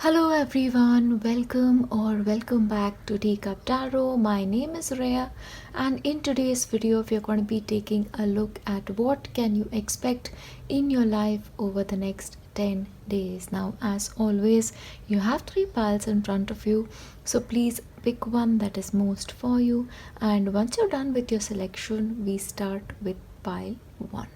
Hello everyone, welcome back to Teacup Tarot. My name is Reya, and in today's video we are going to be taking a look at what can you expect in your life over the next 10 days. Now as always, you have 3 piles in front of you, so please pick one that is most for you, and once you're done with your selection, we start with pile 1.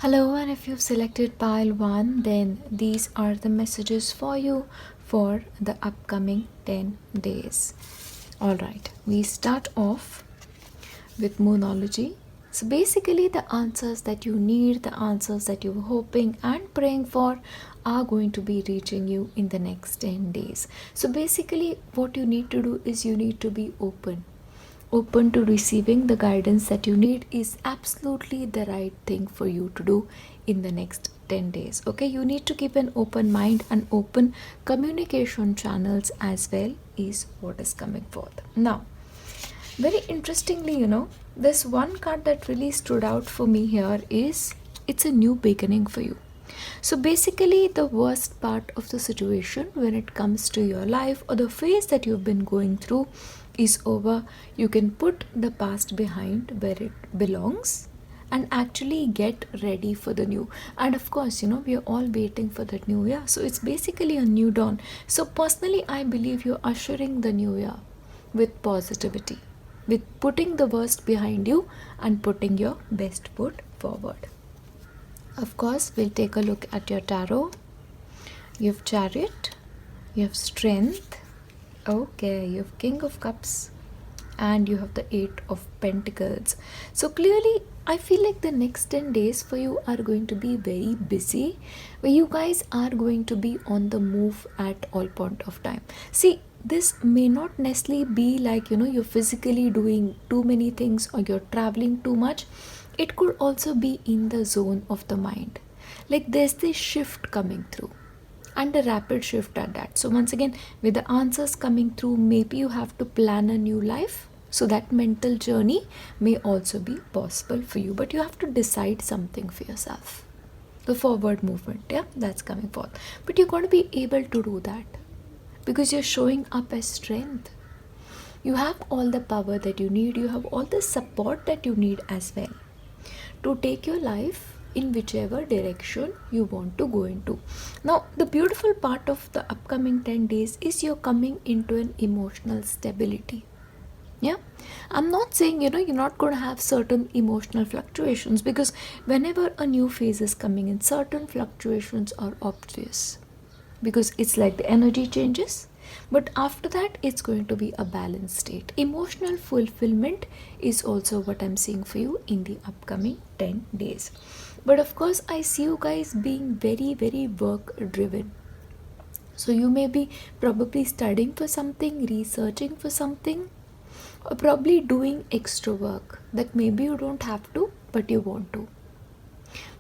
Hello, and if you've selected pile 1, then these are the messages for you for the upcoming 10 days. Alright, we start off with Moonology. So basically the answers that you need, the answers that you're hoping and praying for are going to be reaching you in the next 10 days. So basically what you need to do is you need to be open to receiving the guidance that you need is absolutely the right thing for you to do in the next 10 days. Okay, you need to keep an open mind and open communication channels as well is what is coming forth. Now, very interestingly, this one card that really stood out for me here is it's a new beginning for you. So basically the worst part of the situation when it comes to your life or the phase that you've been going through is over. You can put the past behind where it belongs and actually get ready for the new. And of course, we are all waiting for that new year. So it's basically a new dawn. So personally, I believe you're ushering the new year with positivity, with putting the worst behind you and putting your best foot forward. Of course, we'll take a look at your tarot. You have Chariot, you have Strength, okay, you have King of Cups, and you have the 8 of Pentacles. So clearly, I feel like the next 10 days for you are going to be very busy, where you guys are going to be on the move at all point of time. See, this may not necessarily be like, you're physically doing too many things or you're traveling too much. It could also be in the zone of the mind. Like there's this shift coming through and a rapid shift at that. So once again, with the answers coming through, maybe you have to plan a new life. So that mental journey may also be possible for you. But you have to decide something for yourself. The forward movement, that's coming forth. But you're going to be able to do that because you're showing up as strength. You have all the power that you need. You have all the support that you need as well to take your life in whichever direction you want to go into. Now, the beautiful part of the upcoming 10 days is you're coming into an emotional stability. Yeah, I'm not saying, you're not going to have certain emotional fluctuations, because whenever a new phase is coming in, certain fluctuations are obvious because it's like the energy changes. But after that, it's going to be a balanced state. Emotional fulfillment is also what I'm seeing for you in the upcoming 10 days. But of course, I see you guys being very, very work driven. So you may be probably studying for something, researching for something, or probably doing extra work that maybe you don't have to, but you want to.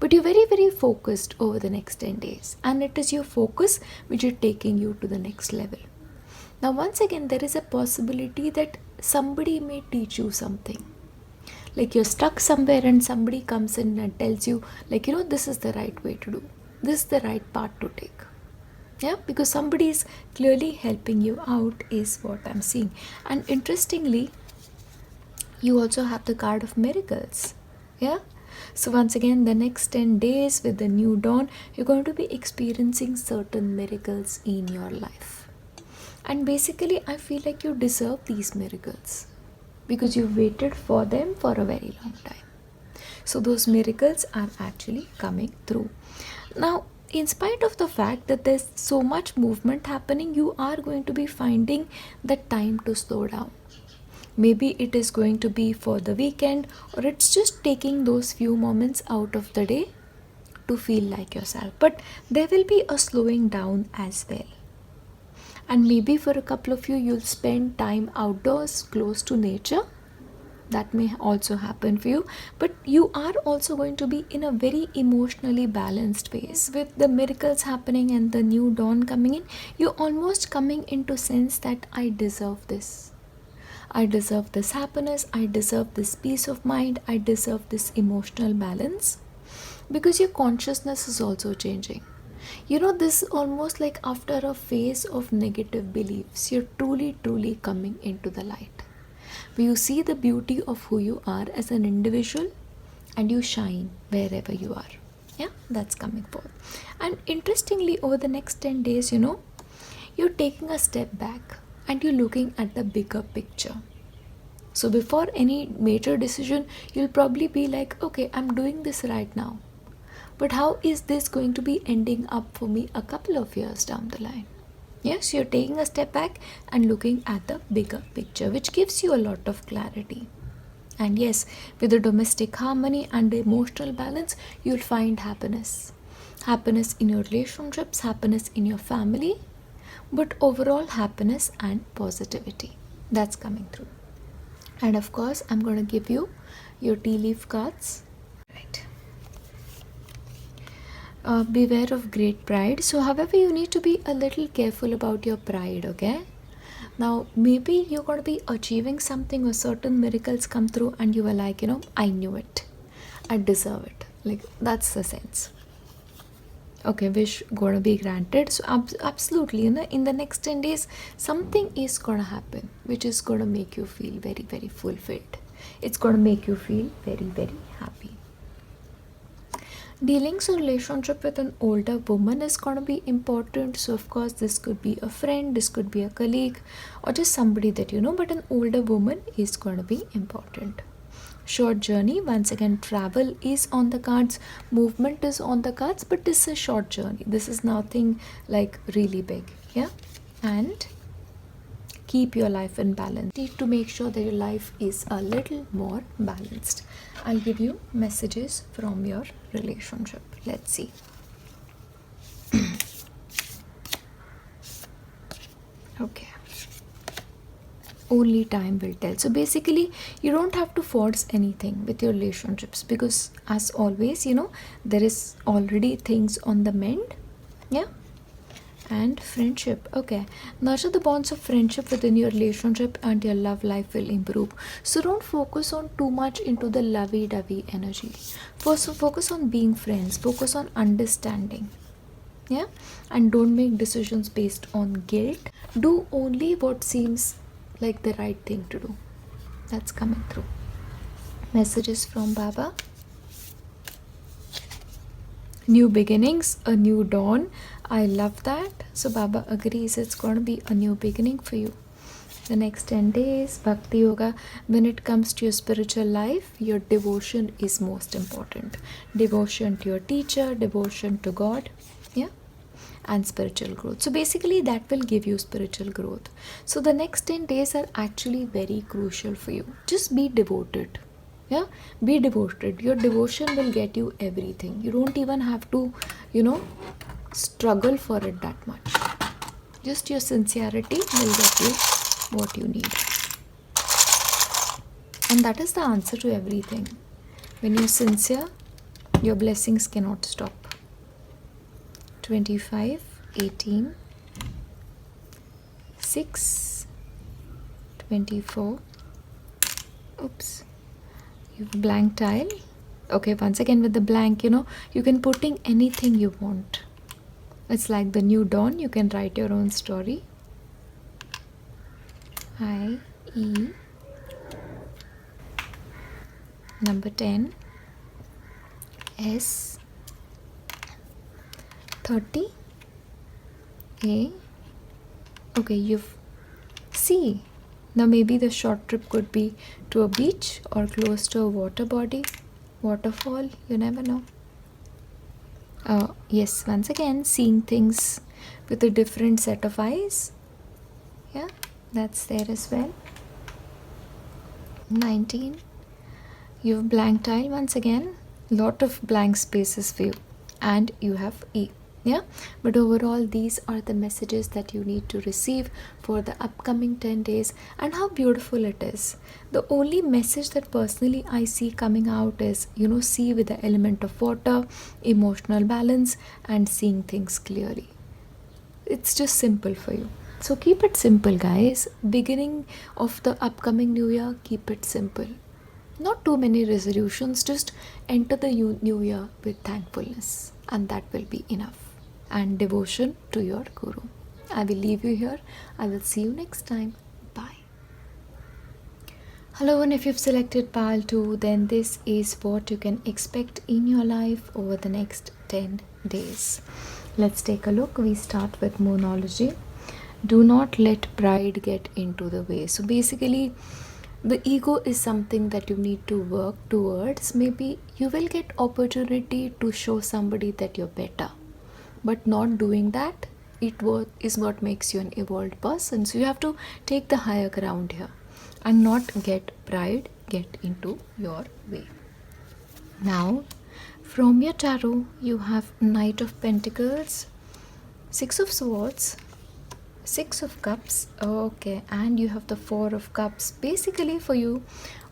But you're very, very focused over the next 10 days. And it is your focus which is taking you to the next level. Now, once again, there is a possibility that somebody may teach you something. Like you're stuck somewhere and somebody comes in and tells you, like, this is the right way to do. This is the right path to take. Yeah, because somebody is clearly helping you out is what I'm seeing. And interestingly, you also have the card of miracles. Yeah. So once again, the next 10 days with the new dawn, you're going to be experiencing certain miracles in your life. And basically, I feel like you deserve these miracles because you've waited for them for a very long time. So those miracles are actually coming through. Now, in spite of the fact that there's so much movement happening, you are going to be finding the time to slow down. Maybe it is going to be for the weekend, or it's just taking those few moments out of the day to feel like yourself. But there will be a slowing down as well. And maybe for a couple of you, you'll spend time outdoors close to nature. That may also happen for you. But you are also going to be in a very emotionally balanced phase. With the miracles happening and the new dawn coming in, you're almost coming into sense that I deserve this. I deserve this happiness. I deserve this peace of mind. I deserve this emotional balance. because your consciousness is also changing. This is almost like after a phase of negative beliefs, you're truly coming into the light. Where you see the beauty of who you are as an individual and you shine wherever you are. Yeah, that's coming forth. And interestingly, over the next 10 days, you're taking a step back and you're looking at the bigger picture. So before any major decision, you'll probably be like, okay, I'm doing this right now. But how is this going to be ending up for me a couple of years down the line? Yes, you're taking a step back and looking at the bigger picture, which gives you a lot of clarity. And yes, with the domestic harmony and the emotional balance, you'll find happiness. Happiness in your relationships, happiness in your family, but overall happiness and positivity. That's coming through. And of course, I'm going to give you your tea leaf cards. Right. Beware of great pride. So however, you need to be a little careful about your pride, okay? Now maybe you're going to be achieving something or certain miracles come through and you were like, I knew it, I deserve it. Like, that's the sense. Okay, wish going to be granted. So absolutely, in the next 10 days something is going to happen which is going to make you feel very fulfilled. It's going to make you feel very happy. Dealings or relationship with an older woman is going to be important. So of course, this could be a friend, this could be a colleague, or just somebody that you know, but an older woman is going to be important. Short journey, once again, travel is on the cards, movement is on the cards, but this is a short journey. This is nothing like really big. Yeah. And keep your life in balance. Need to make sure that your life is a little more balanced. I'll give you messages from your relationship. Let's see. Okay. Only time will tell. So basically, you don't have to force anything with your relationships because, as always, there is already things on the mend. Yeah. And friendship. Okay, nurture the bonds of friendship within your relationship and your love life will improve. So don't focus on too much into the lovey-dovey energy. First, focus on being friends, focus on understanding. Yeah, and don't make decisions based on guilt. Do only what seems like the right thing to do. That's coming through. Messages from Baba. New beginnings, a new dawn. I love that. So Baba agrees it's going to be a new beginning for you. The next 10 days, Bhakti Yoga. When it comes to your spiritual life, your devotion is most important. Devotion to your teacher, devotion to God, yeah, and spiritual growth. So basically that will give you spiritual growth. So the next 10 days are actually very crucial for you. Just be devoted. Yeah, be devoted. Your devotion will get you everything. You don't even have to, struggle for it that much. Just your sincerity will get you what you need. And that is the answer to everything. When you're sincere, your blessings cannot stop. 25, 18, 6, 24. Oops. You have a blank tile. Okay, once again with the blank, you can put in anything you want. It's like the new dawn. You can write your own story. I-E. Number 10. S. 30. A. Okay, you've C. Now maybe the short trip could be to a beach or close to a water body, waterfall, you never know. Yes, once again, seeing things with a different set of eyes. Yeah, that's there as well. 19. You have blank tile once again. Lot of blank spaces for you. And you have E. Yeah, but overall these are the messages that you need to receive for the upcoming 10 days, and how beautiful it is. The only message that personally I see coming out is, see with the element of water, emotional balance, and seeing things clearly. It's just simple for you. So keep it simple, guys. Beginning of the upcoming new year, keep it simple. Not too many resolutions, just enter the new year with thankfulness, and that will be enough. And devotion to your Guru. I will leave you here. I will see you next time. Bye. Hello, and if you've selected pile 2, then this is what you can expect in your life over the next 10 days. Let's take a look. We start with Moonology. Do not let pride get into the way. So basically, the ego is something that you need to work towards. Maybe you will get opportunity to show somebody that you're better, but not doing that is what makes you an evolved person. So you have to take the higher ground here and not get pride get into your way. Now, from your tarot, you have Knight of Pentacles, Six of Swords, Six of Cups, okay, and you have the Four of Cups. Basically for you,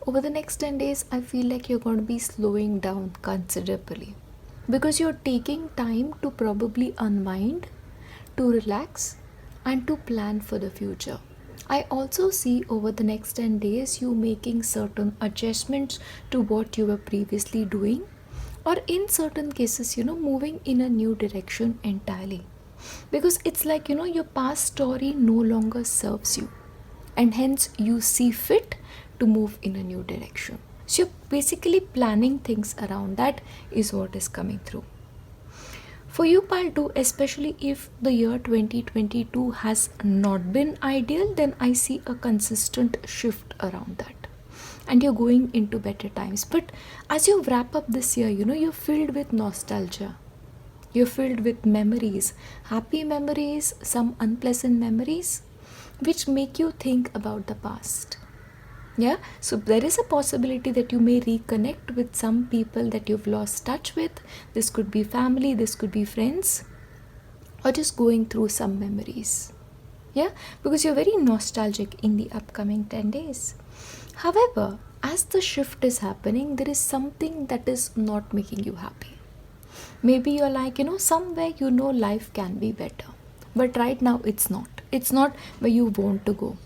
over the next 10 days, I feel like you're going to be slowing down considerably because you're taking time to probably unwind, to relax, and to plan for the future. I also see over the next 10 days you making certain adjustments to what you were previously doing, or in certain cases, moving in a new direction entirely. Because it's like, your past story no longer serves you, and hence you see fit to move in a new direction. So you're basically planning things around that is what is coming through. For you, pile 2, especially if the year 2022 has not been ideal, then I see a consistent shift around that. And you're going into better times. But as you wrap up this year, you're filled with nostalgia. You're filled with memories, happy memories, some unpleasant memories, which make you think about the past. Yeah, so there is a possibility that you may reconnect with some people that you've lost touch with. This could be family, this could be friends, or just going through some memories. Yeah, because you're very nostalgic in the upcoming 10 days. However, as the shift is happening, there is something that is not making you happy. Maybe you're like, somewhere life can be better. But right now it's not. It's not where you want to go.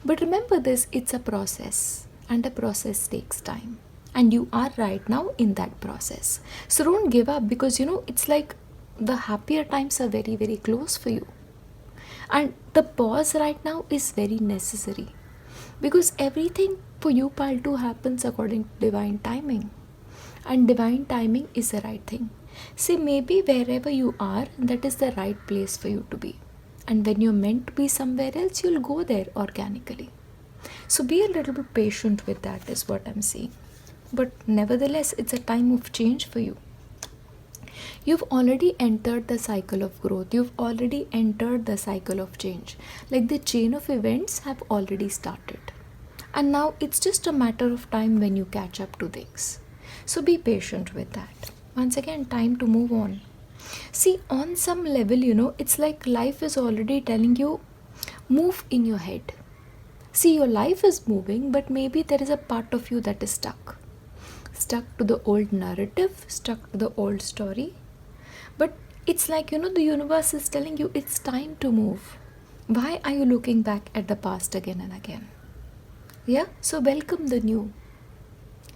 But remember this, it's a process. And a process takes time. And you are right now in that process. So don't give up because, it's like the happier times are very, very close for you. And the pause right now is very necessary. Because everything for you, pile 2, happens according to divine timing. And divine timing is the right thing. See, maybe wherever you are, that is the right place for you to be. And when you're meant to be somewhere else, you'll go there organically. So be a little bit patient with that is what I'm saying. But nevertheless, it's a time of change for you. You've already entered the cycle of growth. You've already entered the cycle of change. Like the chain of events have already started. And now it's just a matter of time when you catch up to things. So be patient with that. Once again, time to move on. See, on some level, it's like life is already telling you, move in your head. See, your life is moving, but maybe there is a part of you that is stuck. Stuck to the old narrative, stuck to the old story. But it's like, the universe is telling you it's time to move. Why are you looking back at the past again and again? Yeah, so welcome the new.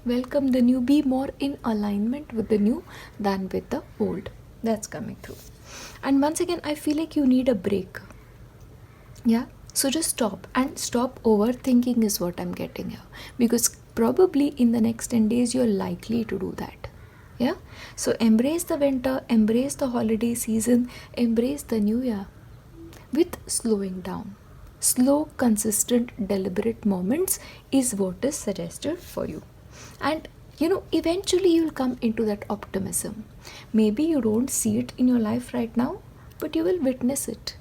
Welcome the new. Be more in alignment with the new than with the old. That's coming through. And once again, I feel like you need a break. Yeah, so just stop and stop overthinking is what I'm getting here. Because probably in the next 10 days, you're likely to do that. Yeah, so embrace the winter, embrace the holiday season, embrace the new year with slowing down. Slow, consistent, deliberate moments is what is suggested for you. And eventually you'll come into that optimism. Maybe you don't see it in your life right now, but you will witness it.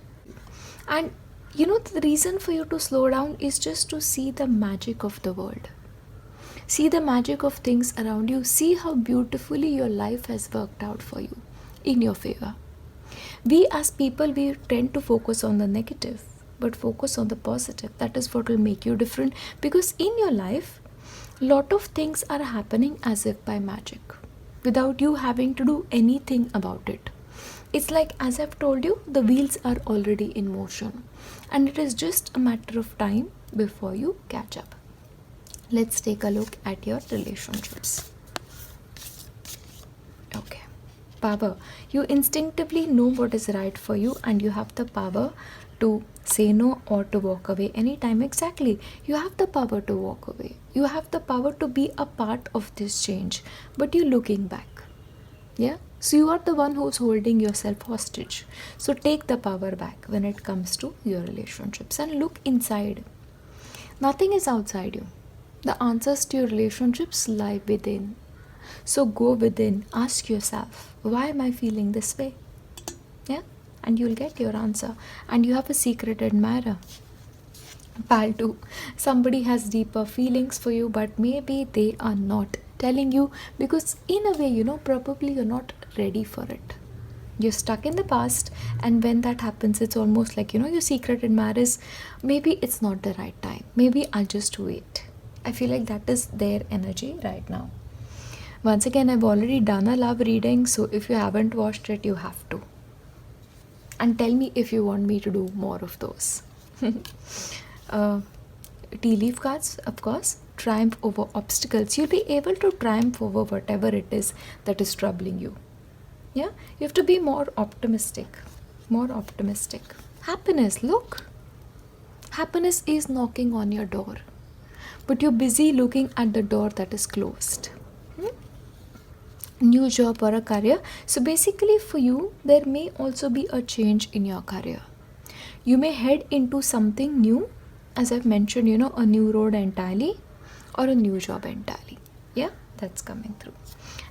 And the reason for you to slow down is just to see the magic of the world. See the magic of things around you. See how beautifully your life has worked out for you in your favor. We as people, we tend to focus on the negative, but focus on the positive. That is what will make you different, because in your life, lot of things are happening as if by magic without you having to do anything about it. It's like, as I've told you, the wheels are already in motion and it is just a matter of time before you catch up. Let's take a look at your relationships. Okay. Power. You instinctively know what is right for you, and you have the power to say no or to walk away anytime. Exactly. You have the power to walk away. You have the power to be a part of this change, but you're looking back. Yeah. So you are the one who's holding yourself hostage. So take the power back when it comes to your relationships and look inside. Nothing is outside you. The answers to your relationships lie within. So go within, ask yourself, why am I feeling this way? Yeah, and you'll get your answer. And you have a secret admirer. Pal 2. Somebody has deeper feelings for you, but maybe they are not telling you because, in a way, probably you're not ready for it. You're stuck in the past, and when that happens, it's almost like, your secret admirer is maybe it's not the right time. Maybe I'll just wait. I feel like that is their energy right now. Once again, I've already done a love reading, so if you haven't watched it, you have to. And tell me if you want me to do more of those. Tea leaf cards, of course. Triumph over obstacles. You'll be able to triumph over whatever it is that is troubling you. Yeah, you have to be more optimistic. More optimistic. Happiness, look. Happiness is knocking on your door, but you're busy looking at the door that is closed. New job or a career. So basically for you, there may also be a change in your career. You may head into something new, as I've mentioned, a new road entirely or a new job entirely. Yeah, that's coming through.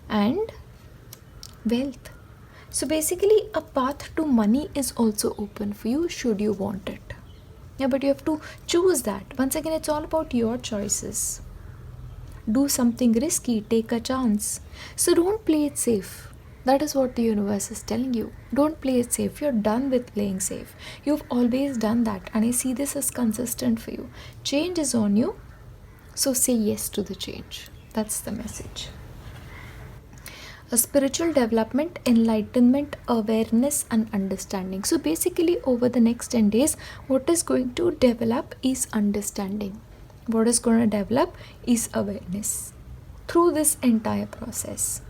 And wealth. So basically a path to money is also open for you should you want it. Yeah, but you have to choose that. Once again, it's all about your choices. Do something risky, take a chance. So don't play it safe. That is what the universe is telling you. Don't play it safe. You're done with playing safe. You've always done that, and I see this as consistent for you. Change is on you, so say yes to the change. That's the message. A spiritual development, enlightenment, awareness and understanding. So basically over the next 10 days, what is going to develop is understanding. What is going to develop is awareness through this entire process.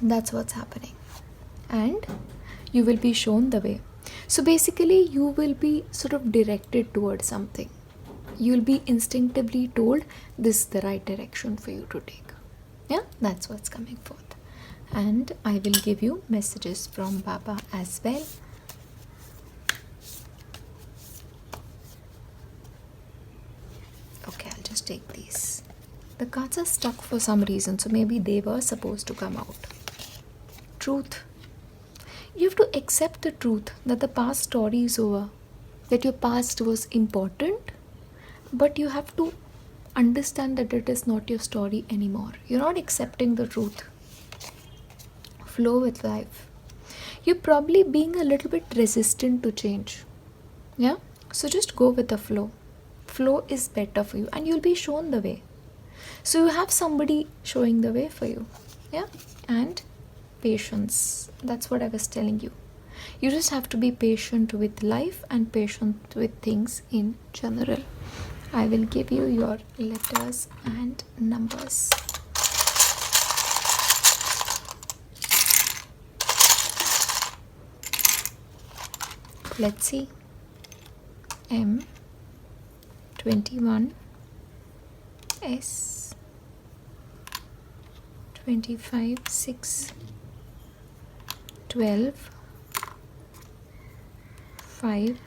That's what's happening. And you will be shown the way. So basically you will be sort of directed towards something. You'll be instinctively told this is the right direction for you to take. Yeah, that's what's coming forth. And I will give you messages from Baba as well. Okay, I'll just take these. The cards are stuck for some reason, so maybe they were supposed to come out. Truth. You have to accept the truth that the past story is over, that your past was important, but you have to understand that it is not your story anymore. You're not accepting the truth. Flow with life. You're probably being a little bit resistant to change. Yeah? So just go with the flow. Flow is better for you, and you'll be shown the way. So you have somebody showing the way for you. Yeah? And patience. That's what I was telling you. You just have to be patient with life and patient with things in general. I will give you your letters and numbers. Let's see. M 21 S 25 6 12 5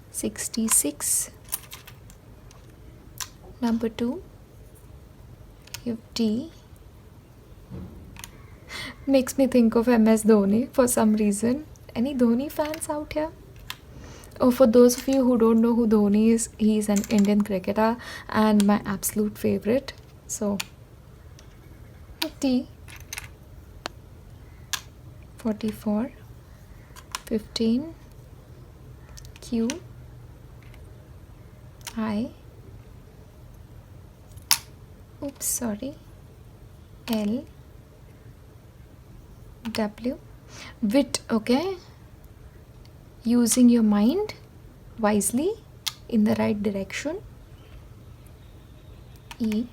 66. Number 2, you have D. Makes me think of MS Dhoni for some reason. Any Dhoni fans out here? Oh, for those of you who don't know who Dhoni is, he's an Indian cricketer and my absolute favorite. So, T 44 15 Q I oops sorry L W. Wit. Okay, using your mind wisely in the right direction. E.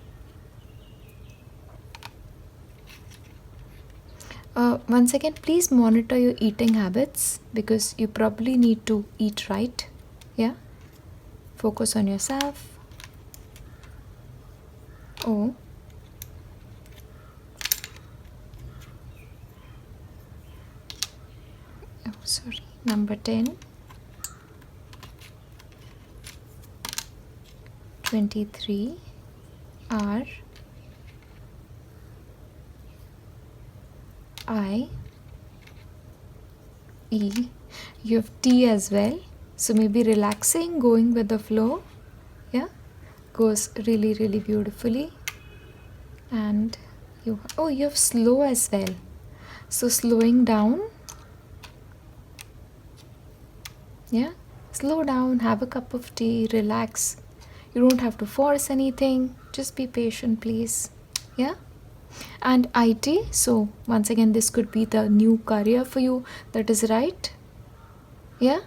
Once again, please monitor your eating habits because you probably need to eat right. Yeah. Focus on yourself. O. Oh, sorry. Number 10. 23. R. I. E. You have T as well. So maybe relaxing, going with the flow. Yeah. Goes really, really beautifully. And you have slow as well. So slowing down. Yeah. Slow down, have a cup of tea, relax. You don't have to force anything. Just be patient, please. Yeah. And IT, so once again this could be the new career for you. That is right. Yeah.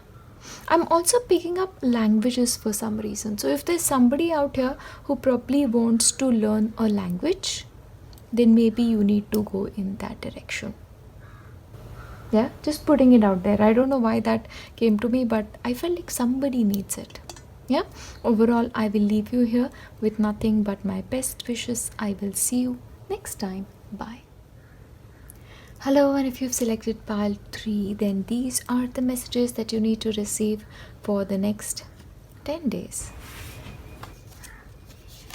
I'm also picking up languages for some reason. So if there's somebody out here who probably wants to learn a language, then maybe you need to go in that direction. Yeah, just putting it out there. I don't know why that came to me, but I felt like somebody needs it. Yeah. Overall, I will leave you here with nothing but my best wishes. I will see you next time. Bye. Hello, and if you've selected pile 3, then these are the messages that you need to receive for the next 10 days.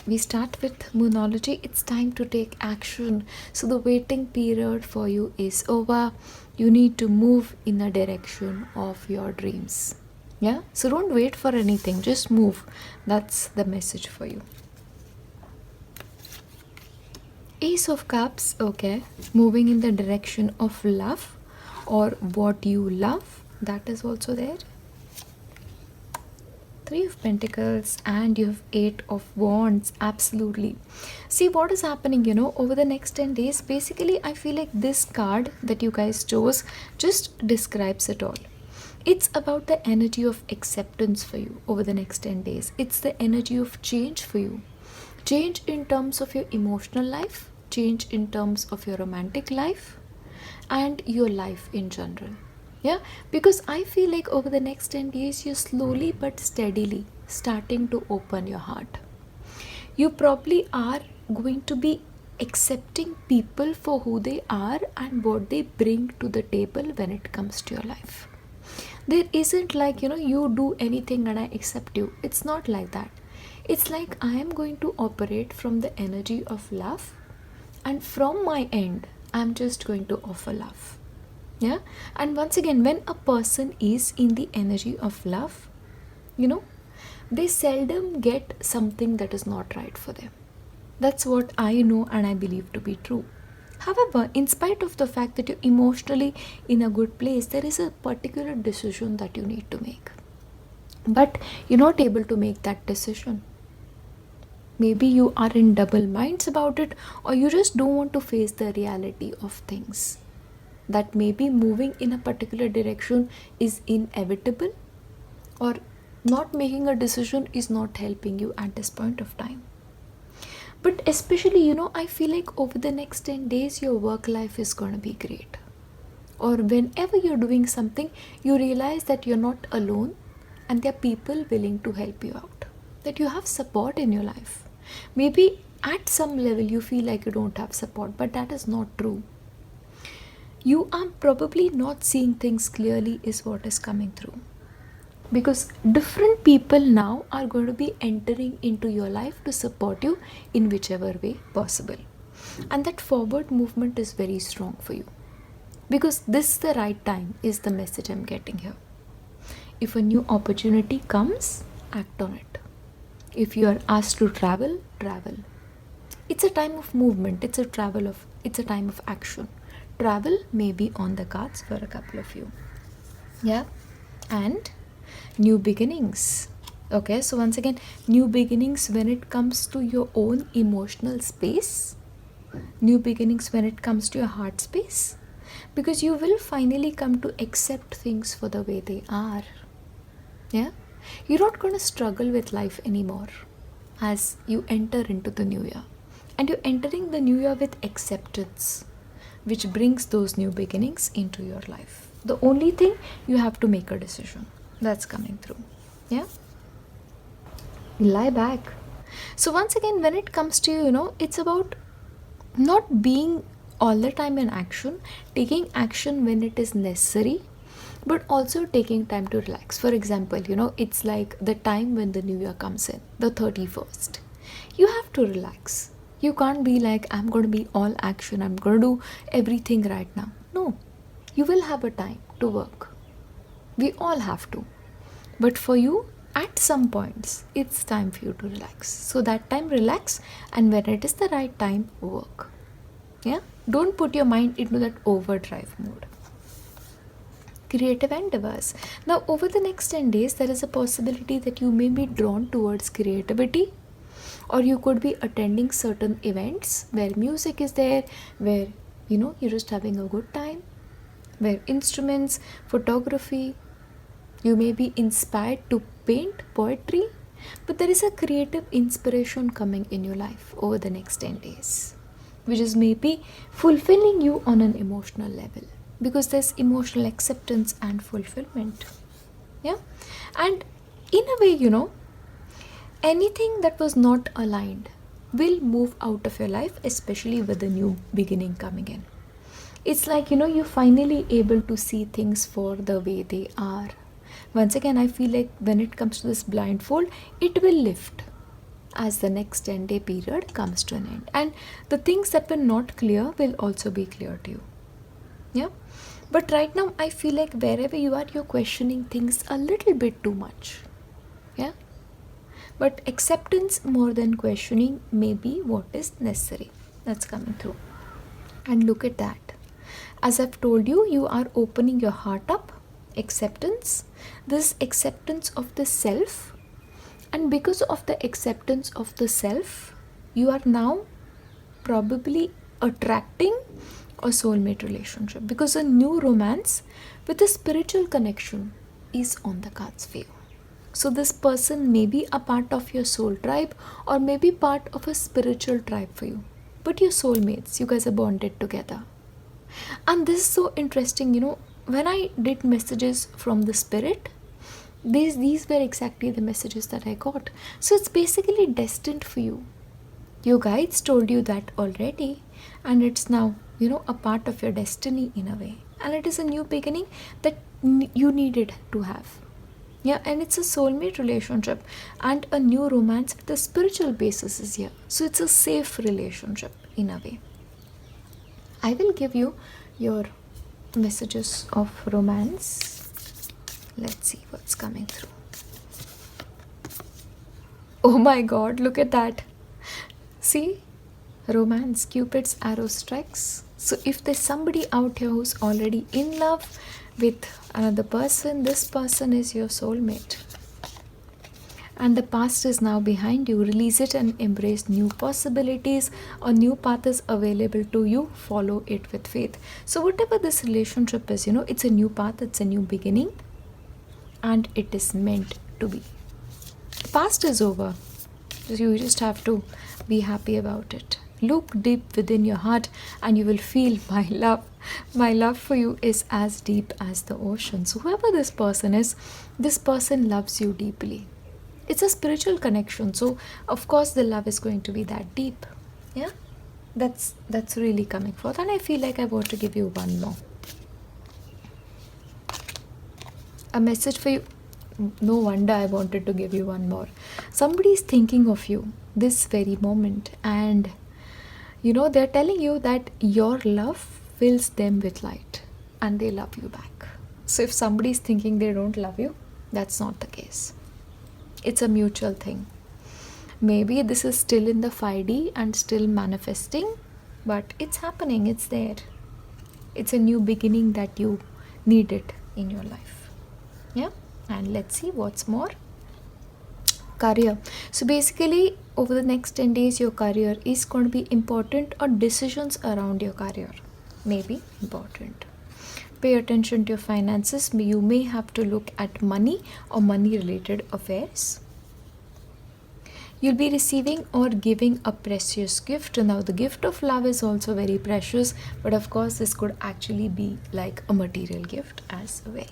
We start with Moonology. It's time to take action. So the waiting period for you is over. You need to move in a direction of your dreams. Yeah, so don't wait for anything, just move. That's the message for you. Ace of Cups, okay, moving in the direction of love or what you love, that is also there. 3 of Pentacles, and you have 8 of Wands. Absolutely. See what is happening, over the next 10 days. Basically, I feel like this card that you guys chose just describes it all. It's about the energy of acceptance for you over the next 10 days. It's the energy of change for you. Change in terms of your emotional life, change in terms of your romantic life, and your life in general. Yeah, because I feel like over the next 10 days, you're slowly but steadily starting to open your heart. You probably are going to be accepting people for who they are and what they bring to the table when it comes to your life. There isn't like, you do anything and I accept you. It's not like that. It's like I am going to operate from the energy of love, and from my end, I'm just going to offer love. Yeah. And once again, when a person is in the energy of love, they seldom get something that is not right for them. That's what I know and I believe to be true. However, in spite of the fact that you're emotionally in a good place, there is a particular decision that you need to make. But you're not able to make that decision. Maybe you are in double minds about it, or you just don't want to face the reality of things. That maybe moving in a particular direction is inevitable, or not making a decision is not helping you at this point of time. But especially, I feel like over the next 10 days, your work life is going to be great. Or whenever you're doing something, you realize that you're not alone and there are people willing to help you out. That you have support in your life. Maybe at some level you feel like you don't have support, but that is not true. You are probably not seeing things clearly is what is coming through. Because different people now are going to be entering into your life to support you in whichever way possible. And that forward movement is very strong for you. Because this is the right time is the message I'm getting here. If a new opportunity comes, act on it. If you are asked to travel, travel. It's a time of movement. It's a time of action. Travel may be on the cards for a couple of you. Yeah. And new beginnings. Okay, so once again, new beginnings when it comes to your own emotional space. New beginnings when it comes to your heart space. Because you will finally come to accept things for the way they are. Yeah. You're not going to struggle with life anymore. as you enter into the new year. And you're entering the new year with acceptance, which brings those new beginnings into your life. The only thing, you have to make a decision. That's coming through. Yeah? Lie back. So once again, when it comes to you, it's about not being all the time in action, taking action when it is necessary, but also taking time to relax. For example, it's like the time when the new year comes in, the 31st. You have to relax. You can't be like, I'm going to be all action, I'm going to do everything right now. No, you will have a time to work. We all have to. But for you, at some points, it's time for you to relax. So that time, relax, and when it is the right time, work. Yeah? Don't put your mind into that overdrive mode. Creative endeavors. Now, over the next 10 days, there is a possibility that you may be drawn towards creativity, or you could be attending certain events where music is there, where you're just having a good time, where instruments, photography, you may be inspired to paint poetry, but there is a creative inspiration coming in your life over the next 10 days, which is maybe fulfilling you on an emotional level, because there's emotional acceptance and fulfillment. Yeah? And in a way, anything that was not aligned will move out of your life, especially with the new beginning coming in. It's like, you're finally able to see things for the way they are. Once again, I feel like when it comes to this blindfold, it will lift as the next 10-day period comes to an end. And the things that were not clear will also be clear to you. Yeah? But right now, I feel like wherever you are, you're questioning things a little bit too much. Yeah? But acceptance more than questioning may be what is necessary. That's coming through. And look at that. As I've told you, you are opening your heart up. Acceptance. This acceptance of the self. And because of the acceptance of the self, you are now probably attracting a soulmate relationship. Because a new romance with a spiritual connection is on the cards for you. So this person may be a part of your soul tribe, or maybe part of a spiritual tribe for you. But you're soulmates. You guys are bonded together. And this is so interesting, when I did messages from the spirit, these were exactly the messages that I got. So it's basically destined for you. Your guides told you that already, and it's now, a part of your destiny in a way. And it is a new beginning that you needed to have. Yeah, and it's a soulmate relationship, and a new romance with a spiritual basis is here. So it's a safe relationship in a way. I will give you your messages of romance. Let's see what's coming through. Oh my God, look at that. See? Romance, Cupid's arrow strikes. So if there's somebody out here who's already in love with another person, this person is your soulmate. And the past is now behind you. Release it and embrace new possibilities. A new path is available to you. Follow it with faith. So whatever this relationship is, it's a new path, it's a new beginning. And it is meant to be. The past is over. You just have to be happy about it. Look deep within your heart and you will feel my love. My love for you is as deep as the ocean. So whoever this person is, this person loves you deeply. It's a spiritual connection. So of course the love is going to be that deep. Yeah? That's really coming forth. And I feel like I want to give you one more. A message for you. No wonder I wanted to give you one more. Somebody is thinking of you this very moment, and they're telling you that your love fills them with light and they love you back. So if somebody is thinking they don't love you, that's not the case. It's a mutual thing. Maybe this is still in the 5D and still manifesting, but it's happening, it's there. It's a new beginning that you needed in your life. Yeah? And let's see what's more. Career. So basically, over the next 10 days, your career is going to be important, or decisions around your career may be important. Pay attention to your finances. You may have to look at money or money related affairs. You'll be receiving or giving a precious gift. Now the gift of love is also very precious, but of course this could actually be like a material gift as well.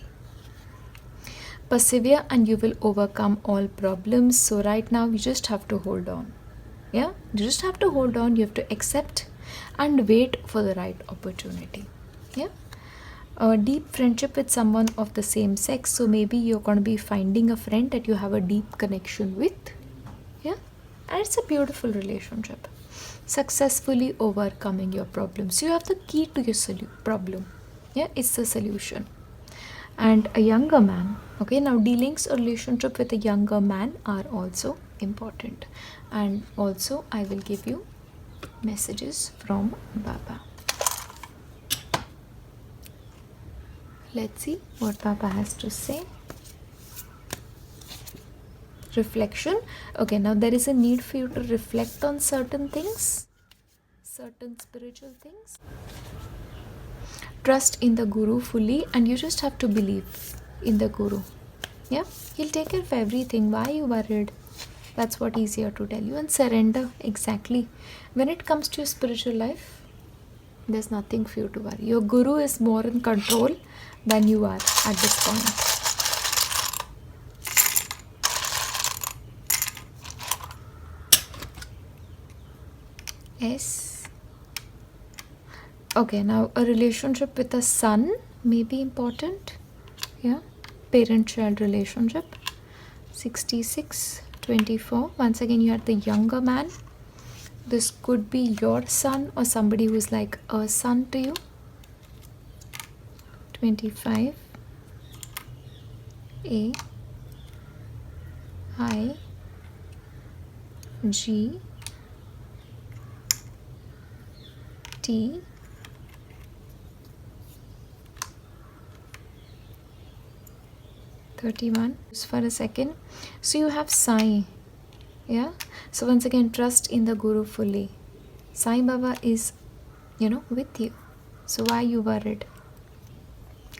Persevere and you will overcome all problems. So right now you just have to hold on. Yeah, you just have to hold on. You have to accept and wait for the right opportunity. Yeah, a deep friendship with someone of the same sex. So maybe you're going to be finding a friend that you have a deep connection with. Yeah, and it's a beautiful relationship. Successfully overcoming your problems. You have the key to your problem. Yeah, it's the solution. And a younger man. Okay, now dealings or relationship with a younger man are also important. And also I will give you messages from Baba. Let's see what Baba has to say. Reflection. Okay, now there is a need for you to reflect on certain things, certain spiritual things. Trust in the Guru fully, and you just have to believe in the Guru. Yeah, he'll take care of everything. Why are you worried? That's what he's here to tell you. And surrender. Exactly. When it comes to your spiritual life, there's nothing for you to worry. Your Guru is more in control than you are at this point. Yes. Okay, now a relationship with a son may be important. Yeah, parent-child relationship. 66, 24. Once again, you had the younger man. This could be your son or somebody who is like a son to you. 25. A I G T (31). Just for a second. So you have Sai. Yeah. So once again, trust in the Guru fully. Sai Baba is, with you. So why are you worried?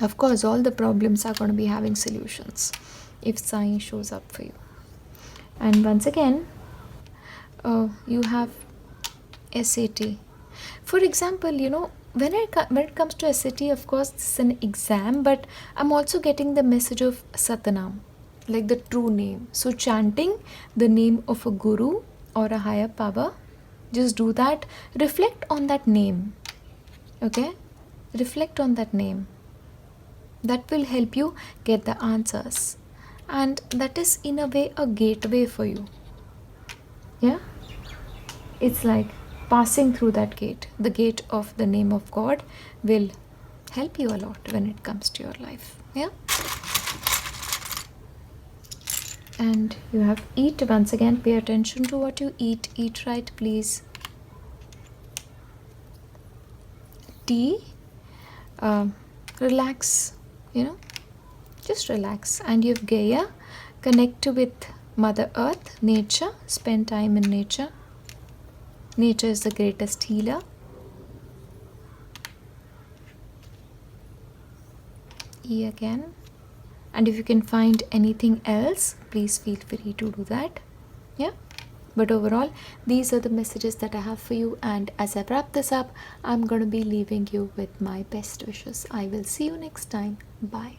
Of course, all the problems are going to be having solutions if Sai shows up for you. And once again, you have SAT. For example, when it comes to SAT, of course, this is an exam, but I'm also getting the message of Satanam, like the true name. So chanting the name of a Guru or a higher power, just do that. Reflect on that name. Okay? Reflect on that name. That will help you get the answers. And that is in a way a gateway for you. Yeah? It's like passing through that gate. The gate of the name of God will help you a lot when it comes to your life. Yeah? And you have eat. Once again, pay attention to what you eat. Eat right, please. Tea. Relax. Just relax. And you have Gaia. Connect with Mother Earth, nature. Spend time in nature. Nature is the greatest healer. E again. And if you can find anything else, please feel free to do that. Yeah. But overall, these are the messages that I have for you. And as I wrap this up, I'm going to be leaving you with my best wishes. I will see you next time. Bye.